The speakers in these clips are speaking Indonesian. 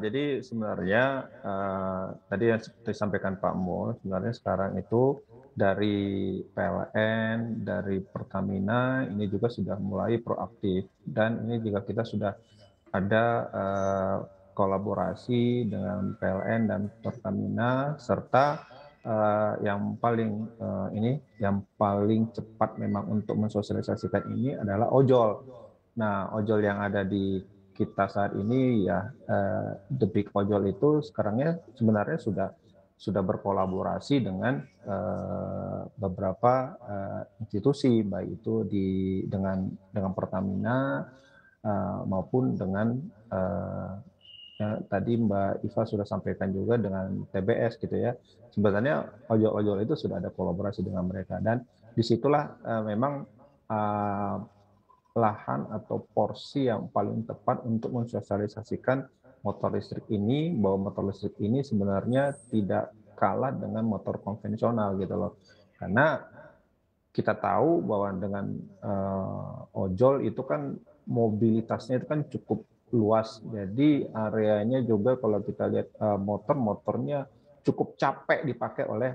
jadi sebenarnya tadi yang seperti disampaikan Pak Mul, sebenarnya sekarang itu dari PLN, dari Pertamina ini juga sudah mulai proaktif dan ini juga kita sudah ada kolaborasi dengan PLN dan Pertamina serta yang paling cepat memang untuk mensosialisasikan ini adalah ojol. Nah, ojol yang ada di kita saat ini ya The Big Ojol itu sekarangnya sebenarnya sudah berkolaborasi dengan beberapa institusi baik itu dengan Pertamina maupun dengan tadi Mbak Iva sudah sampaikan juga dengan TBS gitu ya. Sebenarnya ojol-ojol itu sudah ada kolaborasi dengan mereka dan disitulah memang lahan atau porsi yang paling tepat untuk mensosialisasikan motor listrik ini, bahwa motor listrik ini sebenarnya tidak kalah dengan motor konvensional gitu loh. Karena kita tahu bahwa dengan ojol itu kan mobilitasnya itu kan cukup luas. Jadi areanya juga kalau kita lihat motornya cukup capek dipakai oleh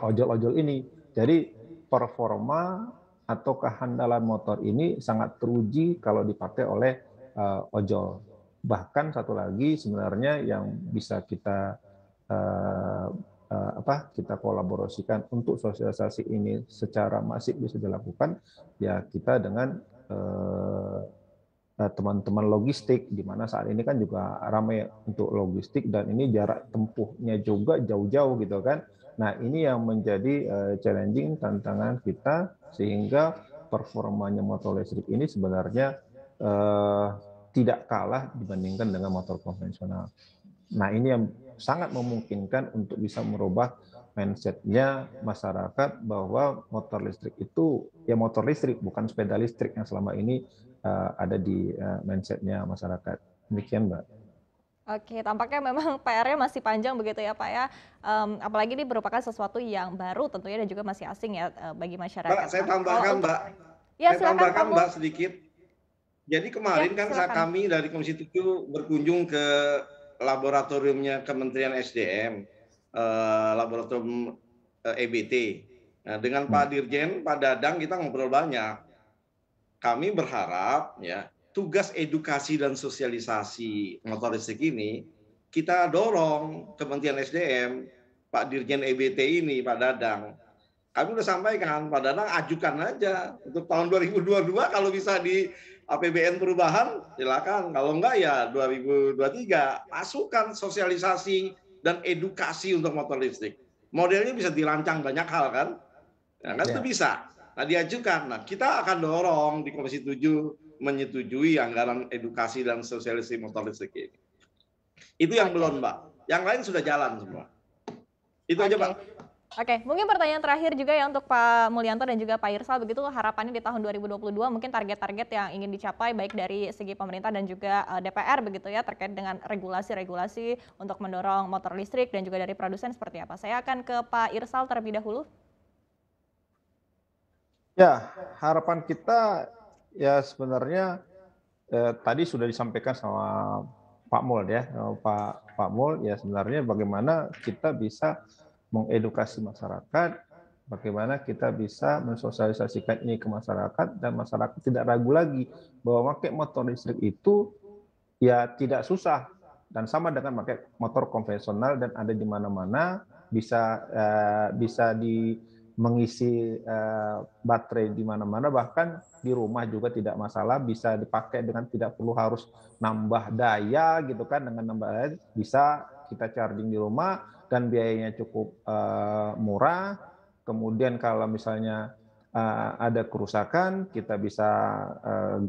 ojol-ojol ini. Jadi performa atau kehandalan motor ini sangat teruji kalau dipakai oleh ojol. Bahkan satu lagi sebenarnya yang bisa kita kita kolaborasikan untuk sosialisasi ini secara masif bisa dilakukan ya kita dengan teman-teman logistik, di mana saat ini kan juga ramai untuk logistik dan ini jarak tempuhnya juga jauh-jauh gitu kan. Nah ini yang menjadi challenging tantangan kita sehingga performanya motor listrik ini sebenarnya tidak kalah dibandingkan dengan motor konvensional. Nah ini yang sangat memungkinkan untuk bisa merubah mindsetnya masyarakat bahwa motor listrik itu ya motor listrik bukan sepeda listrik yang selama ini ada di mindsetnya masyarakat. Demikian Mbak. Oke, tampaknya memang PR-nya masih panjang begitu ya Pak ya. Apalagi ini merupakan sesuatu yang baru tentunya dan juga masih asing ya bagi Mbak, masyarakat. saya Nah, kalau tambahkan untuk Mbak. ya Saya silakan Pak tambahkan Mul. Mbak sedikit. Jadi Ya, kemarin kan silakan. kami dari Komisi 7 berkunjung ke laboratoriumnya Kementerian SDM, laboratorium EBT. Nah, dengan Pak Dirjen, Pak Dadang kita ngobrol banyak. Kami berharap ya tugas edukasi dan sosialisasi motor listrik ini kita dorong Kementerian SDM, Pak Dirjen EBT ini, Pak Dadang. Kami sudah sampaikan, Pak Dadang ajukan aja untuk tahun 2022 kalau bisa di APBN perubahan silakan, kalau enggak ya 2023 masukkan sosialisasi dan edukasi untuk motor listrik. Modelnya bisa dirancang banyak hal kan? Nah, kan itu bisa. Nah, diajukan. Nah, kita akan dorong di Komisi 7 menyetujui anggaran edukasi dan sosialisasi motor listrik ini. Itu yang belum, Mbak. Yang lain sudah jalan semua. Itu aja, Mbak. Oke, mungkin pertanyaan terakhir juga ya untuk Pak Mulyanto dan juga Pak Irsal, begitu harapannya di tahun 2022 mungkin target-target yang ingin dicapai baik dari segi pemerintah dan juga DPR begitu ya terkait dengan regulasi-regulasi untuk mendorong motor listrik dan juga dari produsen seperti apa. Saya akan ke Pak Irsal terlebih dahulu. Ya, harapan kita ya sebenarnya tadi sudah disampaikan sama Pak Mul ya, Pak Mul ya sebenarnya bagaimana kita bisa mengedukasi masyarakat, bagaimana kita bisa mensosialisasikan ini ke masyarakat dan masyarakat tidak ragu lagi bahwa pakai motor listrik itu ya tidak susah dan sama dengan pakai motor konvensional dan ada di mana-mana bisa mengisi baterai di mana-mana bahkan di rumah juga tidak masalah bisa dipakai dengan tidak perlu harus nambah daya gitu kan dengan nambah daya bisa kita charging di rumah dan biayanya cukup murah. Kemudian kalau misalnya ada kerusakan, kita bisa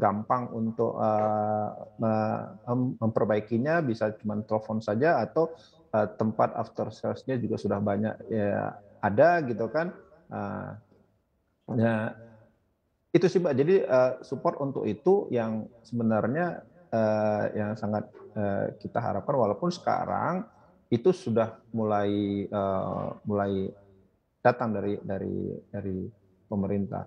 gampang untuk memperbaikinya, bisa cuma telepon saja atau tempat after sales-nya juga sudah banyak ya, ada gitu kan. Ya, itu sih Mbak. Jadi support untuk itu yang sebenarnya yang sangat kita harapkan walaupun sekarang itu sudah mulai datang dari pemerintah.